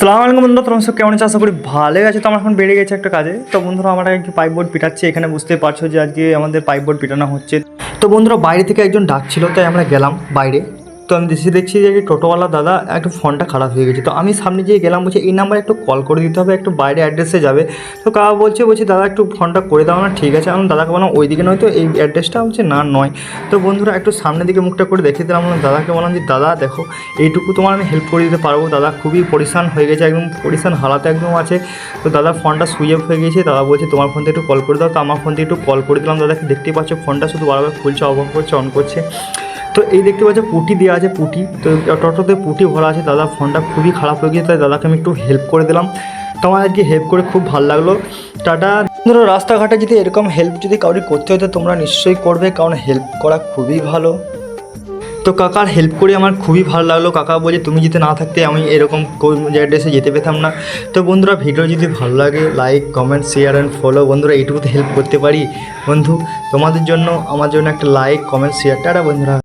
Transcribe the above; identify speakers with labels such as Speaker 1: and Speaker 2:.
Speaker 1: সালাম আলাইকুম বন্ধুরা, তোমরা সব কেমন আছো? আশা করি ভালো আছে। তো আমার এখন বেড়ে গেছে একটা কাজে। তো বন্ধুরা আমরা একটু পাইপ বোর্ড পিটাচ্ছি, এখানে বুঝতে পারছো যে আজকে আমাদের পাইপ বোর্ড পিটানো হচ্ছে। তো বন্ধুরা বাইরে থেকে একজন ডাকছিল, তাই আমরা গেলাম বাইরে। তো আমি দেখছি যে টোটোওয়ালা দাদা একটু ফোনটা খারাপ হয়ে গেছে। তো আমি সামনে যেয়ে গেলাম, বলছি এই নাম্বারে একটু কল করে দিতে হবে, একটু বাইরে অ্যাড্রেসে যাবে। তো কাকা বলছি দাদা একটু ফোনটা করে দাও না। ঠিক আছে, আমি দাদাকে বললাম ওই দিকে নয় তো এই অ্যাড্রেসটা, বলছে না নয়। তো বন্ধুরা একটু সামনের দিকে মুখটা করে দেখিয়ে দিলাম, দাদাকে বললাম যে দাদা দেখো এইটুকু তোমার আমি হেল্প করে দিতে পারবো। দাদা খুবই পরিশান হয়ে গেছে, একদম পরিশান হালাতে একদম আছে। তো দাদা ফোনটা সুইচ অফ হয়ে গেছে। দাদা বলছে তোমার ফোন থেকে একটু কল করে দাও। তো আমার ফোন থেকে একটু কল করে দিলাম। দাদাকে দেখতেই পাচ্ছ ফোনটা শুধু বারবার খুলছে, অফ করছে, অন করছে। তো এই দেখতে পাচ্ছ পুটি দেওয়া আছে, পুটি। তো টোটোতে পুটি ভরা আছে। দাদা ফোনটা খুবই খারাপ হয়ে গেছে, তাই দাদাকে আমি একটু হেল্প করে দিলাম। তোমার আজকে হেল্প করে খুব ভালো লাগলো। টাটা। ধরো রাস্তাঘাটে যদি এরকম হেল্প যদি কাউরি করতে হতো তোমরা নিশ্চয়ই করবে, কারণ হেল্প করা খুবই ভালো। তো কাকার হেল্প করে আমার খুবই ভালো লাগলো। কাকা বলে তুমি যদি না থাকতে আমি এরকম অ্যাড্রেসে যেতে পেতাম না। তো বন্ধুরা ভিডিও যদি ভালো লাগে like comment share and follow. বন্ধুরা এইটুকুতে হেল্প করতে পারি বন্ধু, তোমাদের জন্য আমার জন্য একটা লাইক কমেন্ট শেয়ার। টাটা বন্ধুরা।